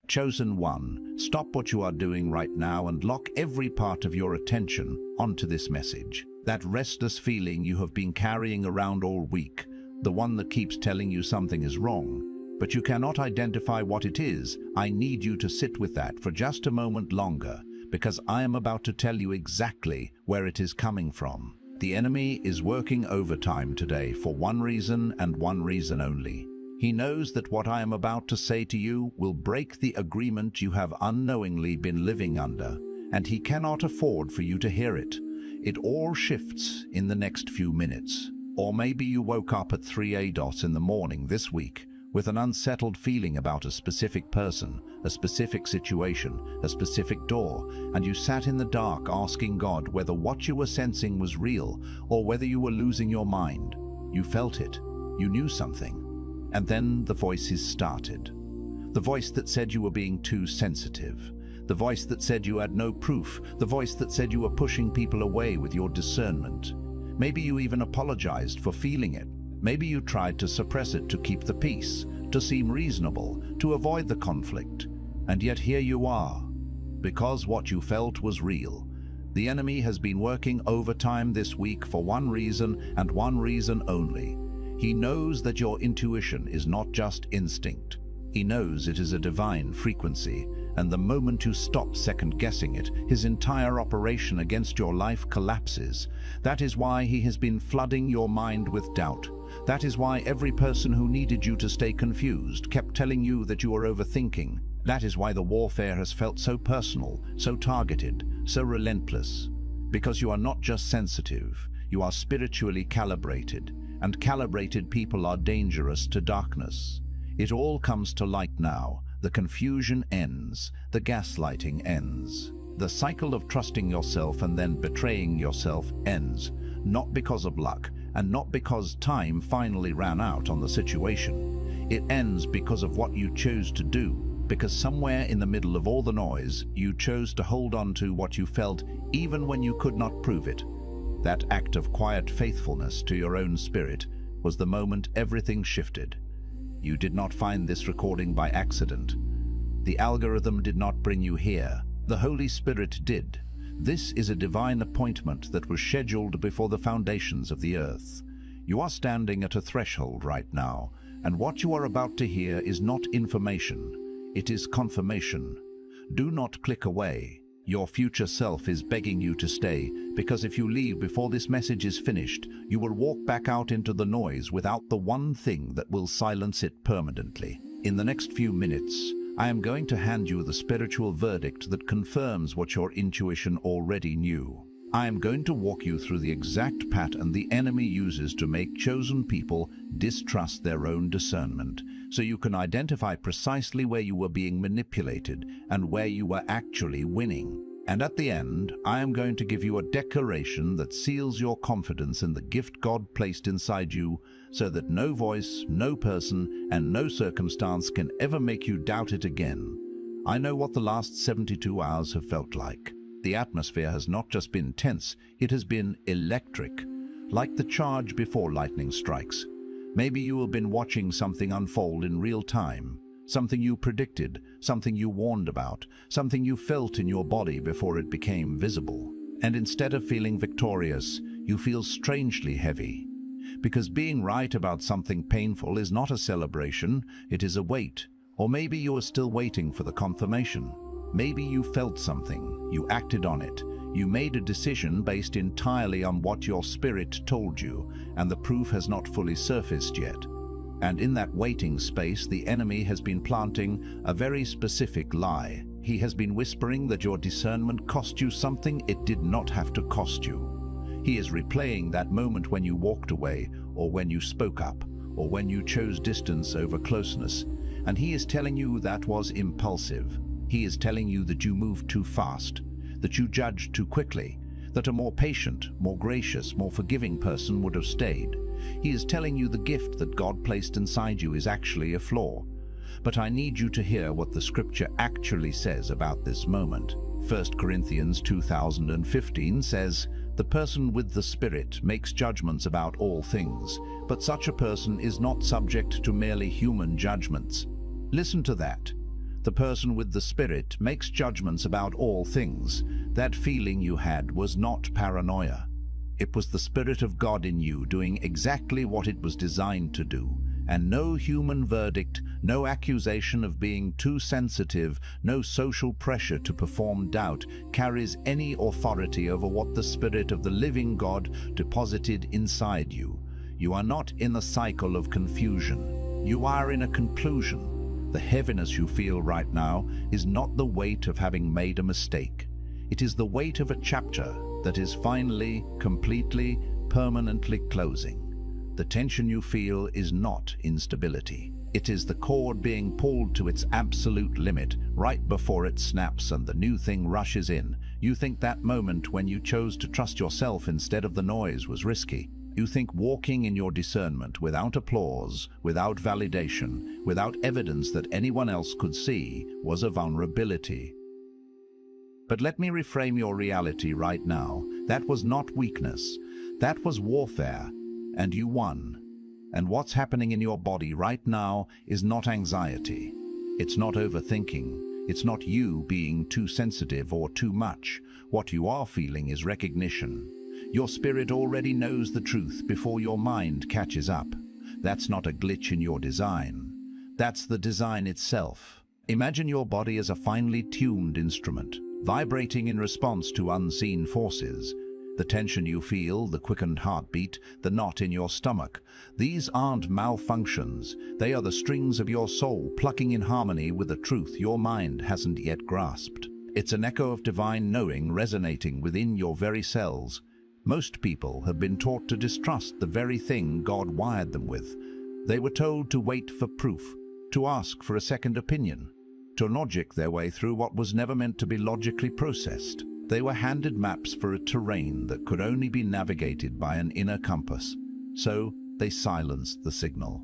Chosen one, stop what you are doing right now and lock every part of your attention onto this message. That restless feeling you have been carrying around all week, the one that keeps telling you something is wrong, but you cannot identify what it is. I need you to sit with that for just a moment longer, because I am about to tell you exactly where it is coming from. The enemy is working overtime today for one reason and one reason only. He knows that what I am about to say to you will break the agreement you have unknowingly been living under, and he cannot afford for you to hear it. It all shifts in the next few minutes. Or maybe you woke up at 3 a.m. in the morning this week with an unsettled feeling about a specific person, a specific situation, a specific door, and you sat in the dark asking God whether what you were sensing was real or whether you were losing your mind. You felt it. You knew something. And then the voices started. The voice that said you were being too sensitive. The voice that said you had no proof. The voice that said you were pushing people away with your discernment. Maybe you even apologized for feeling it. Maybe you tried to suppress it to keep the peace, to seem reasonable, to avoid the conflict. And yet here you are. Because what you felt was real. The enemy has been working overtime this week for one reason and one reason only. He knows that your intuition is not just instinct. He knows it is a divine frequency, and the moment you stop second-guessing it, his entire operation against your life collapses. That is why he has been flooding your mind with doubt. That is why every person who needed you to stay confused kept telling you that you were overthinking. That is why the warfare has felt so personal, so targeted, so relentless. Because you are not just sensitive, you are spiritually calibrated. And calibrated people are dangerous to darkness. It all comes to light now. The confusion ends. The gaslighting ends. The cycle of trusting yourself and then betraying yourself ends, not because of luck and not because time finally ran out on the situation. It ends because of what you chose to do, because somewhere in the middle of all the noise, you chose to hold on to what you felt even when you could not prove it. That act of quiet faithfulness to your own spirit was the moment everything shifted. You did not find this recording by accident. The algorithm did not bring you here. The Holy Spirit did. This is a divine appointment that was scheduled before the foundations of the earth. You are standing at a threshold right now, and what you are about to hear is not information. It is confirmation. Do not click away. Your future self is begging you to stay, because if you leave before this message is finished, you will walk back out into the noise without the one thing that will silence it permanently. In the next few minutes, I am going to hand you the spiritual verdict that confirms what your intuition already knew. I am going to walk you through the exact pattern the enemy uses to make chosen people distrust their own discernment, so you can identify precisely where you were being manipulated and where you were actually winning. And at the end, I am going to give you a declaration that seals your confidence in the gift God placed inside you, so that no voice, no person, and no circumstance can ever make you doubt it again. I know what the last 72 hours have felt like. The atmosphere has not just been tense, it has been electric, like the charge before lightning strikes. Maybe you have been watching something unfold in real time, something you predicted, something you warned about, something you felt in your body before it became visible. And instead of feeling victorious, you feel strangely heavy. Because being right about something painful is not a celebration, it is a weight. Or maybe you are still waiting for the confirmation. Maybe you felt something, you acted on it, you made a decision based entirely on what your spirit told you, and the proof has not fully surfaced yet. And in that waiting space, the enemy has been planting a very specific lie. He has been whispering that your discernment cost you something it did not have to cost you. He is replaying that moment when you walked away, or when you spoke up, or when you chose distance over closeness, and he is telling you that was impulsive. He is telling you that you moved too fast, that you judged too quickly, that a more patient, more gracious, more forgiving person would have stayed. He is telling you the gift that God placed inside you is actually a flaw. But I need you to hear what the scripture actually says about this moment. 1 Corinthians 2015 says, "The person with the Spirit makes judgments about all things, but such a person is not subject to merely human judgments." Listen to that. The person with the spirit makes judgments about all things. That feeling you had was not paranoia. It was the Spirit of God in you doing exactly what it was designed to do. And no human verdict, no accusation of being too sensitive, no social pressure to perform doubt carries any authority over what the Spirit of the living God deposited inside you. You are not in a cycle of confusion. You are in a conclusion. The heaviness you feel right now is not the weight of having made a mistake. It is the weight of a chapter that is finally, completely, permanently closing. The tension you feel is not instability. It is the cord being pulled to its absolute limit right before it snaps and the new thing rushes in. You think that moment when you chose to trust yourself instead of the noise was risky. You think walking in your discernment without applause, without validation, without evidence that anyone else could see was a vulnerability. But let me reframe your reality right now. That was not weakness. That was warfare. And you won. And what's happening in your body right now is not anxiety. It's not overthinking. It's not you being too sensitive or too much. What you are feeling is recognition. Your spirit already knows the truth before your mind catches up. That's not a glitch in your design. That's the design itself. Imagine your body as a finely tuned instrument, vibrating in response to unseen forces. The tension you feel, the quickened heartbeat, the knot in your stomach, these aren't malfunctions. They are the strings of your soul plucking in harmony with a truth your mind hasn't yet grasped. It's an echo of divine knowing resonating within your very cells. Most people have been taught to distrust the very thing God wired them with. They were told to wait for proof, to ask for a second opinion, to logic their way through what was never meant to be logically processed. They were handed maps for a terrain that could only be navigated by an inner compass. So they silenced the signal.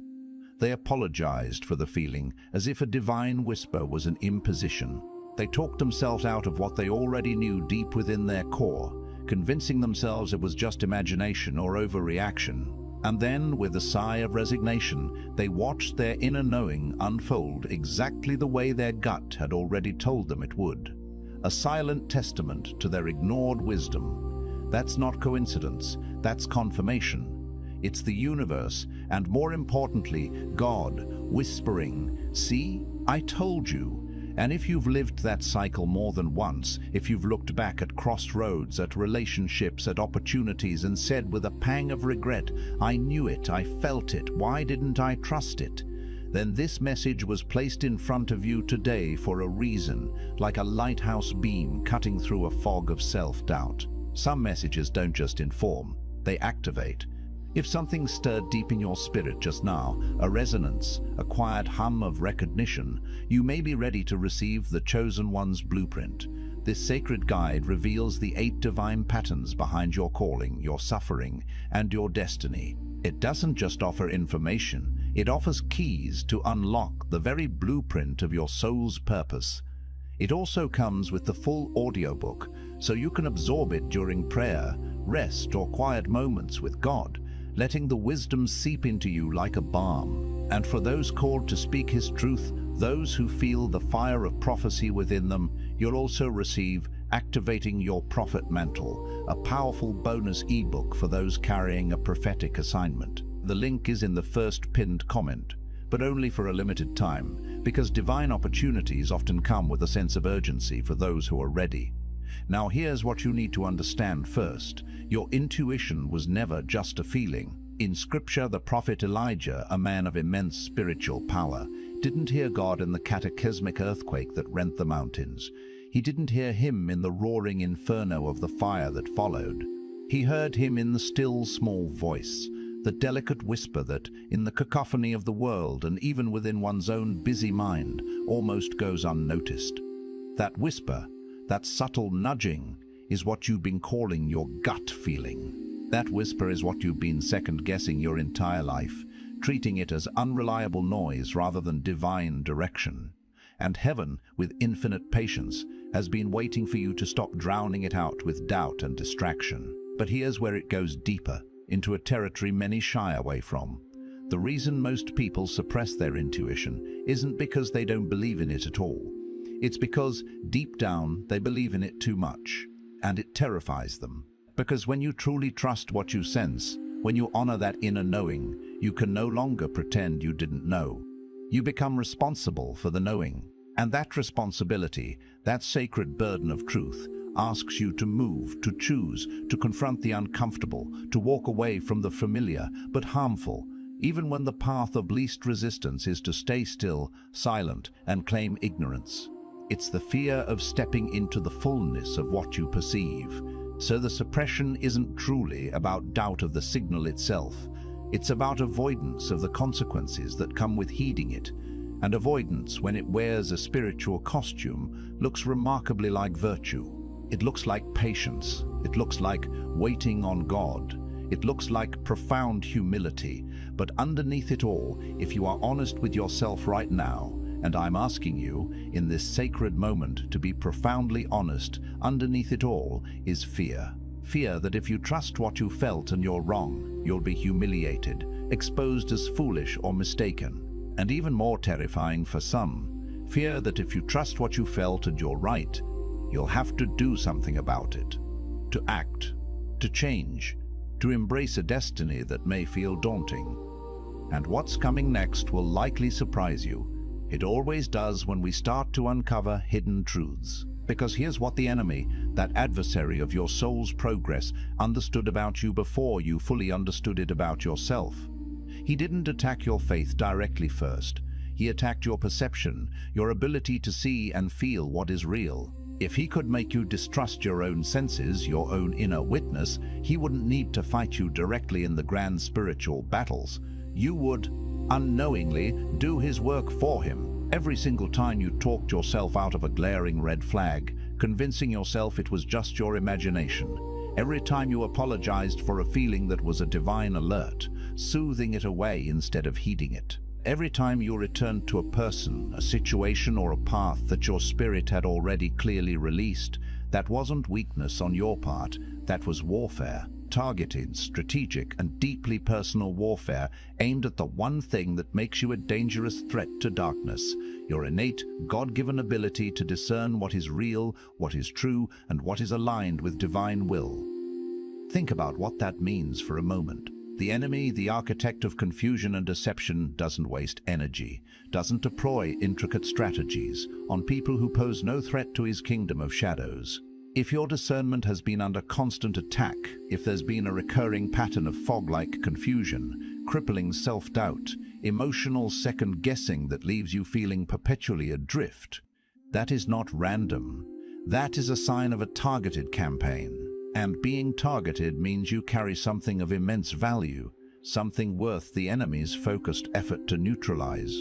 They apologized for the feeling as if a divine whisper was an imposition. They talked themselves out of what they already knew deep within their core, convincing themselves it was just imagination or overreaction. And then, with a sigh of resignation, they watched their inner knowing unfold exactly the way their gut had already told them it would. A silent testament to their ignored wisdom. That's not coincidence, that's confirmation. It's the universe, and more importantly, God, whispering, "See, I told you." And if you've lived that cycle more than once, if you've looked back at crossroads, at relationships, at opportunities, and said with a pang of regret, "I knew it, I felt it, why didn't I trust it?" then this message was placed in front of you today for a reason, like a lighthouse beam cutting through a fog of self-doubt. Some messages don't just inform, they activate. If something stirred deep in your spirit just now, a resonance, a quiet hum of recognition, you may be ready to receive the Chosen One's blueprint. This sacred guide reveals the 8 divine patterns behind your calling, your suffering, and your destiny. It doesn't just offer information, it offers keys to unlock the very blueprint of your soul's purpose. It also comes with the full audiobook, so you can absorb it during prayer, rest, or quiet moments with God, letting the wisdom seep into you like a balm. And for those called to speak His truth, those who feel the fire of prophecy within them, you'll also receive Activating Your Prophet Mantle, a powerful bonus ebook for those carrying a prophetic assignment. The link is in the first pinned comment, but only for a limited time, because divine opportunities often come with a sense of urgency for those who are ready. Now here's what you need to understand first. Your intuition was never just a feeling. In Scripture, the prophet Elijah, a man of immense spiritual power, didn't hear God in the cataclysmic earthquake that rent the mountains. He didn't hear Him in the roaring inferno of the fire that followed. He heard Him in the still small voice, the delicate whisper that, in the cacophony of the world and even within one's own busy mind, almost goes unnoticed. That whisper, that subtle nudging, is what you've been calling your gut feeling. That whisper is what you've been second-guessing your entire life, treating it as unreliable noise rather than divine direction. And heaven, with infinite patience, has been waiting for you to stop drowning it out with doubt and distraction. But here's where it goes deeper, into a territory many shy away from. The reason most people suppress their intuition isn't because they don't believe in it at all. It's because, deep down, they believe in it too much, and it terrifies them. Because when you truly trust what you sense, when you honor that inner knowing, you can no longer pretend you didn't know. You become responsible for the knowing. And that responsibility, that sacred burden of truth, asks you to move, to choose, to confront the uncomfortable, to walk away from the familiar but harmful, even when the path of least resistance is to stay still, silent, and claim ignorance. It's the fear of stepping into the fullness of what you perceive. So the suppression isn't truly about doubt of the signal itself. It's about avoidance of the consequences that come with heeding it. And avoidance, when it wears a spiritual costume, looks remarkably like virtue. It looks like patience. It looks like waiting on God. It looks like profound humility. But underneath it all, if you are honest with yourself right now, and I'm asking you, in this sacred moment, to be profoundly honest, underneath it all is fear. Fear that if you trust what you felt and you're wrong, you'll be humiliated, exposed as foolish or mistaken. And even more terrifying for some, fear that if you trust what you felt and you're right, you'll have to do something about it. To act, to change, to embrace a destiny that may feel daunting. And what's coming next will likely surprise you. It always does when we start to uncover hidden truths. Because here's what the enemy, that adversary of your soul's progress, understood about you before you fully understood it about yourself. He didn't attack your faith directly first. He attacked your perception, your ability to see and feel what is real. If he could make you distrust your own senses, your own inner witness, he wouldn't need to fight you directly in the grand spiritual battles. You would, unknowingly, do his work for him. Every single time you talked yourself out of a glaring red flag, convincing yourself it was just your imagination. Every time you apologized for a feeling that was a divine alert, soothing it away instead of heeding it. Every time you returned to a person, a situation, or a path that your spirit had already clearly released, that wasn't weakness on your part, that was warfare. Targeted, strategic, and deeply personal warfare aimed at the one thing that makes you a dangerous threat to darkness, your innate, God-given ability to discern what is real, what is true, and what is aligned with divine will. Think about what that means for a moment. The enemy, the architect of confusion and deception, doesn't waste energy, doesn't deploy intricate strategies on people who pose no threat to his kingdom of shadows. If your discernment has been under constant attack, if there's been a recurring pattern of fog-like confusion, crippling self-doubt, emotional second-guessing that leaves you feeling perpetually adrift, that is not random. That is a sign of a targeted campaign. And being targeted means you carry something of immense value, something worth the enemy's focused effort to neutralize.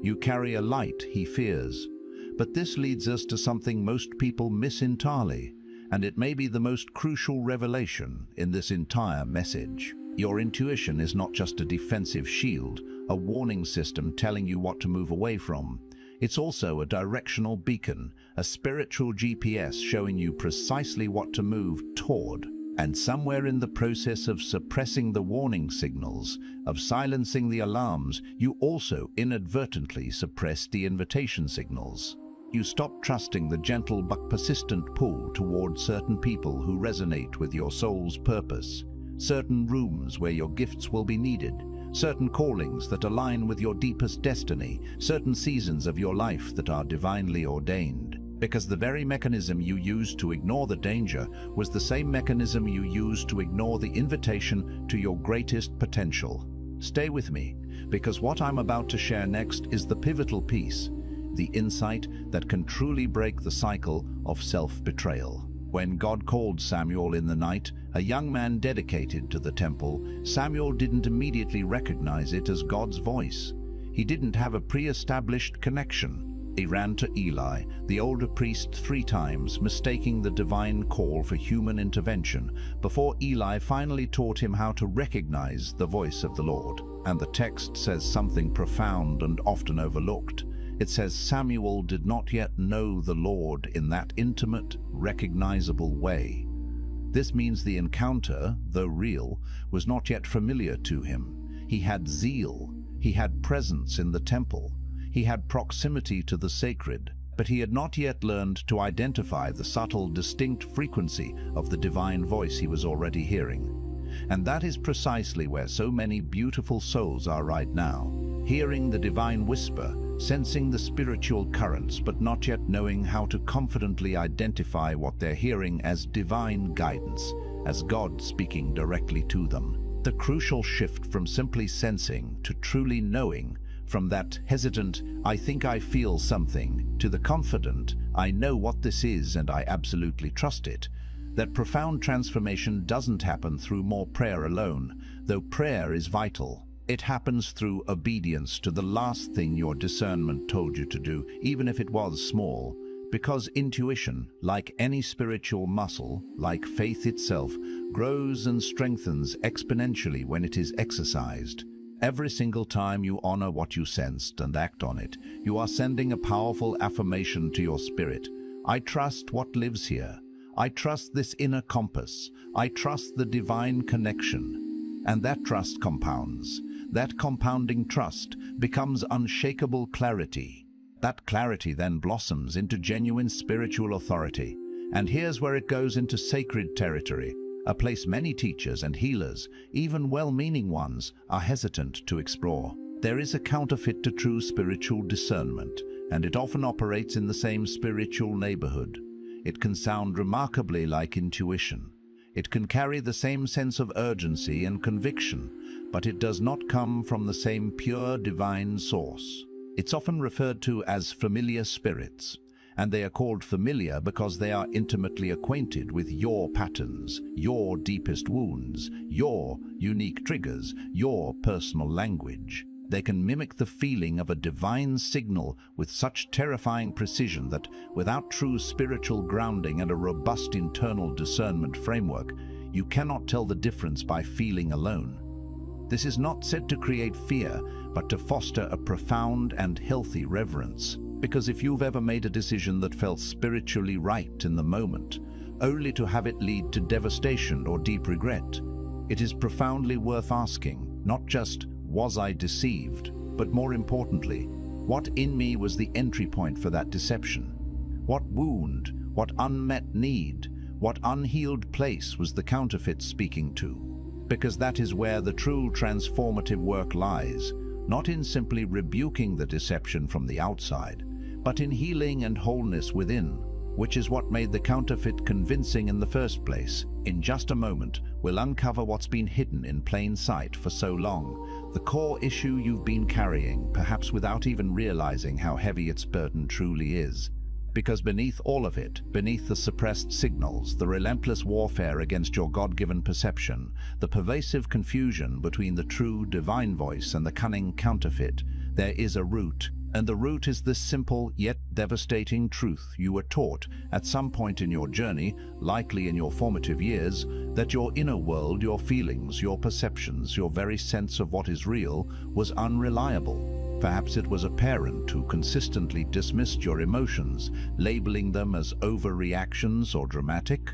You carry a light he fears. But this leads us to something most people miss entirely, and it may be the most crucial revelation in this entire message. Your intuition is not just a defensive shield, a warning system telling you what to move away from. It's also a directional beacon, a spiritual GPS showing you precisely what to move toward. And somewhere in the process of suppressing the warning signals, of silencing the alarms, you also inadvertently suppress the invitation signals. You stop trusting the gentle but persistent pull toward certain people who resonate with your soul's purpose, certain rooms where your gifts will be needed, certain callings that align with your deepest destiny, certain seasons of your life that are divinely ordained. Because the very mechanism you used to ignore the danger was the same mechanism you used to ignore the invitation to your greatest potential. Stay with me, because what I'm about to share next is the pivotal piece, the insight that can truly break the cycle of self-betrayal. When God called Samuel in the night, a young man dedicated to the temple, Samuel didn't immediately recognize it as God's voice. He didn't have a pre-established connection. He ran to Eli, the older priest, 3 times, mistaking the divine call for human intervention, before Eli finally taught him how to recognize the voice of the Lord. And the text says something profound and often overlooked. It says Samuel did not yet know the Lord in that intimate, recognizable way. This means the encounter, though real, was not yet familiar to him. He had zeal. He had presence in the temple. He had proximity to the sacred, but he had not yet learned to identify the subtle, distinct frequency of the divine voice he was already hearing. And that is precisely where so many beautiful souls are right now, hearing the divine whisper, sensing the spiritual currents, but not yet knowing how to confidently identify what they're hearing as divine guidance, as God speaking directly to them. The crucial shift from simply sensing to truly knowing, from that hesitant, I think I feel something, to the confident, I know what this is and I absolutely trust it. That profound transformation doesn't happen through more prayer alone, though prayer is vital. It happens through obedience to the last thing your discernment told you to do, even if it was small. Because intuition, like any spiritual muscle, like faith itself, grows and strengthens exponentially when it is exercised. Every single time you honor what you sensed and act on it, you are sending a powerful affirmation to your spirit. I trust what lives here. I trust this inner compass. I trust the divine connection. And that trust compounds. That compounding trust becomes unshakable clarity. That clarity then blossoms into genuine spiritual authority. And here's where it goes into sacred territory, a place many teachers and healers, even well-meaning ones, are hesitant to explore. There is a counterfeit to true spiritual discernment, and it often operates in the same spiritual neighborhood. It can sound remarkably like intuition. It can carry the same sense of urgency and conviction, but it does not come from the same pure divine source. It's often referred to as familiar spirits, and they are called familiar because they are intimately acquainted with your patterns, your deepest wounds, your unique triggers, your personal language. They can mimic the feeling of a divine signal with such terrifying precision that, without true spiritual grounding and a robust internal discernment framework, you cannot tell the difference by feeling alone. This is not said to create fear, but to foster a profound and healthy reverence. Because if you've ever made a decision that felt spiritually right in the moment, only to have it lead to devastation or deep regret, it is profoundly worth asking, not just, was I deceived, but more importantly, what in me was the entry point for that deception? What wound, what unmet need, what unhealed place was the counterfeit speaking to? Because that is where the true transformative work lies, not in simply rebuking the deception from the outside, but in healing and wholeness within, which is what made the counterfeit convincing in the first place. In just a moment, we'll uncover what's been hidden in plain sight for so long, the core issue you've been carrying, perhaps without even realizing how heavy its burden truly is. Because beneath all of it, beneath the suppressed signals, the relentless warfare against your God-given perception, the pervasive confusion between the true divine voice and the cunning counterfeit, there is a root. And the root is this simple yet devastating truth you were taught at some point in your journey, likely in your formative years, that your inner world, your feelings, your perceptions, your very sense of what is real, was unreliable. Perhaps it was a parent who consistently dismissed your emotions, labeling them as overreactions or dramatic.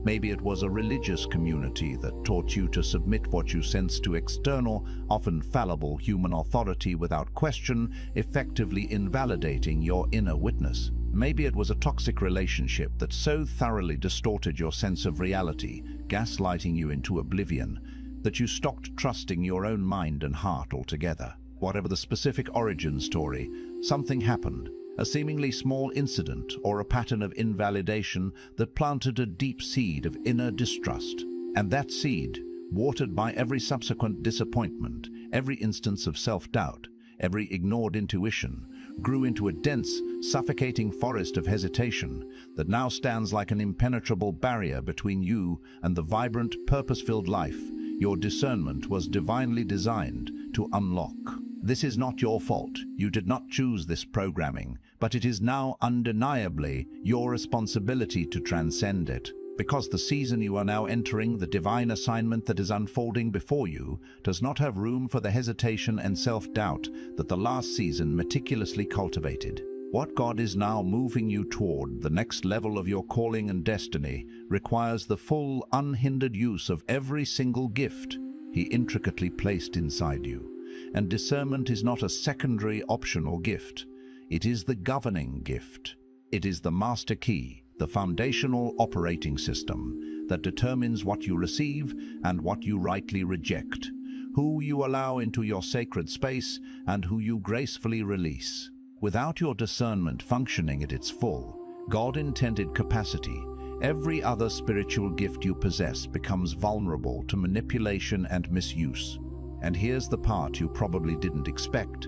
Maybe it was a religious community that taught you to submit what you sense to external, often fallible human authority without question, effectively invalidating your inner witness. Maybe it was a toxic relationship that so thoroughly distorted your sense of reality, gaslighting you into oblivion, that you stopped trusting your own mind and heart altogether. Whatever the specific origin story, something happened. A seemingly small incident or a pattern of invalidation that planted a deep seed of inner distrust. And that seed, watered by every subsequent disappointment, every instance of self-doubt, every ignored intuition, grew into a dense, suffocating forest of hesitation that now stands like an impenetrable barrier between you and the vibrant, purpose-filled life your discernment was divinely designed to unlock. This is not your fault. You did not choose this programming, but it is now undeniably your responsibility to transcend it. Because the season you are now entering, the divine assignment that is unfolding before you, does not have room for the hesitation and self-doubt that the last season meticulously cultivated. What God is now moving you toward, the next level of your calling and destiny, requires the full, unhindered use of every single gift, He intricately placed inside you. And discernment is not a secondary optional gift. It is the governing gift. It is the master key, the foundational operating system that determines what you receive and what you rightly reject, who you allow into your sacred space and who you gracefully release. Without your discernment functioning at its full, God-intended capacity, every other spiritual gift you possess becomes vulnerable to manipulation and misuse. And here's the part you probably didn't expect: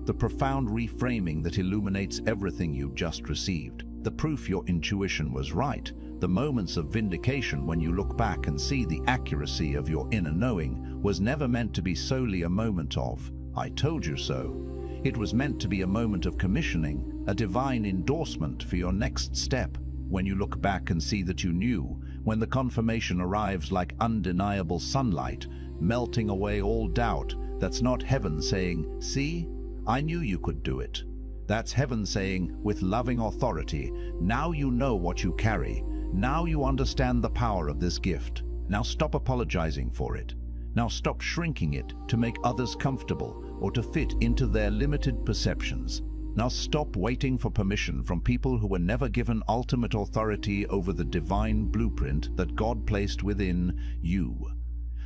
the profound reframing that illuminates everything you just received. The proof your intuition was right, the moments of vindication when you look back and see the accuracy of your inner knowing, was never meant to be solely a moment of, "I told you so." It was meant to be a moment of commissioning, a divine endorsement for your next step. When you look back and see that you knew, when the confirmation arrives like undeniable sunlight, melting away all doubt, that's not heaven saying, "See, I knew you could do it." That's heaven saying, with loving authority, "Now you know what you carry. Now you understand the power of this gift. Now stop apologizing for it. Now stop shrinking it to make others comfortable or to fit into their limited perceptions. Now stop waiting for permission from people who were never given ultimate authority over the divine blueprint that God placed within you."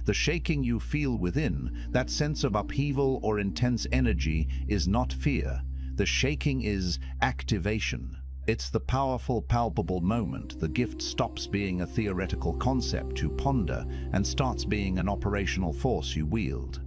The shaking you feel within, that sense of upheaval or intense energy, is not fear. The shaking is activation. It's the powerful, palpable moment the gift stops being a theoretical concept you ponder and starts being an operational force you wield.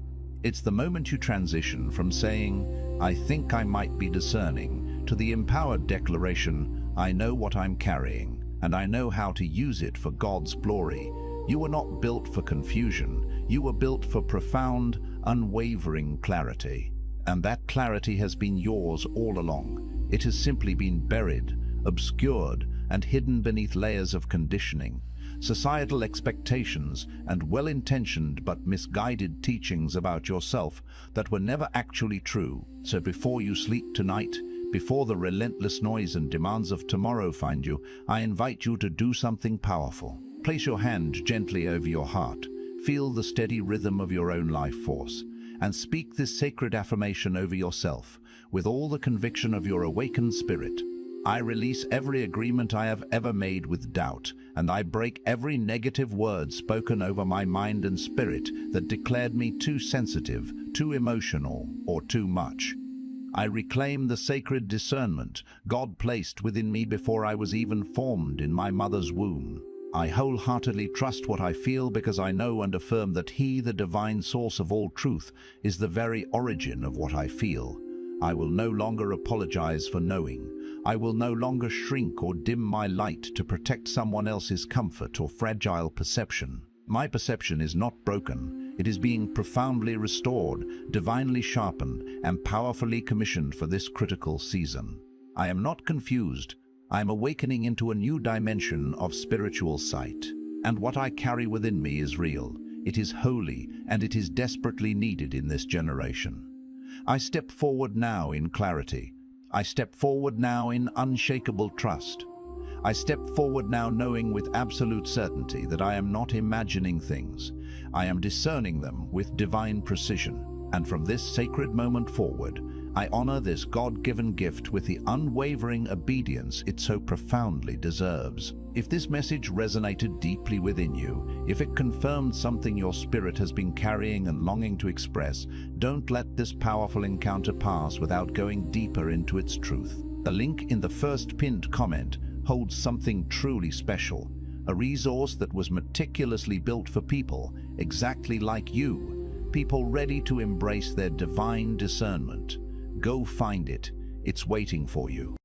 It's the moment you transition from saying, "I think I might be discerning," to the empowered declaration, "I know what I'm carrying, and I know how to use it for God's glory." You were not built for confusion. You were built for profound, unwavering clarity. And that clarity has been yours all along. It has simply been buried, obscured, and hidden beneath layers of conditioning, societal expectations, and well-intentioned but misguided teachings about yourself that were never actually true. So before you sleep tonight, before the relentless noise and demands of tomorrow find you, I invite you to do something powerful. Place your hand gently over your heart, feel the steady rhythm of your own life force, and speak this sacred affirmation over yourself with all the conviction of your awakened spirit. I release every agreement I have ever made with doubt, and I break every negative word spoken over my mind and spirit that declared me too sensitive, too emotional, or too much. I reclaim the sacred discernment God placed within me before I was even formed in my mother's womb. I wholeheartedly trust what I feel because I know and affirm that He, the divine source of all truth, is the very origin of what I feel. I will no longer apologize for knowing. I will no longer shrink or dim my light to protect someone else's comfort or fragile perception. My perception is not broken. It is being profoundly restored, divinely sharpened, and powerfully commissioned for this critical season. I am not confused. I am awakening into a new dimension of spiritual sight. And what I carry within me is real. It is holy, and it is desperately needed in this generation. I step forward now in clarity. I step forward now in unshakable trust. I step forward now knowing with absolute certainty that I am not imagining things. I am discerning them with divine precision. And from this sacred moment forward, I honor this God-given gift with the unwavering obedience it so profoundly deserves. If this message resonated deeply within you, if it confirmed something your spirit has been carrying and longing to express, don't let this powerful encounter pass without going deeper into its truth. The link in the first pinned comment holds something truly special, a resource that was meticulously built for people exactly like you, people ready to embrace their divine discernment. Go find it. It's waiting for you.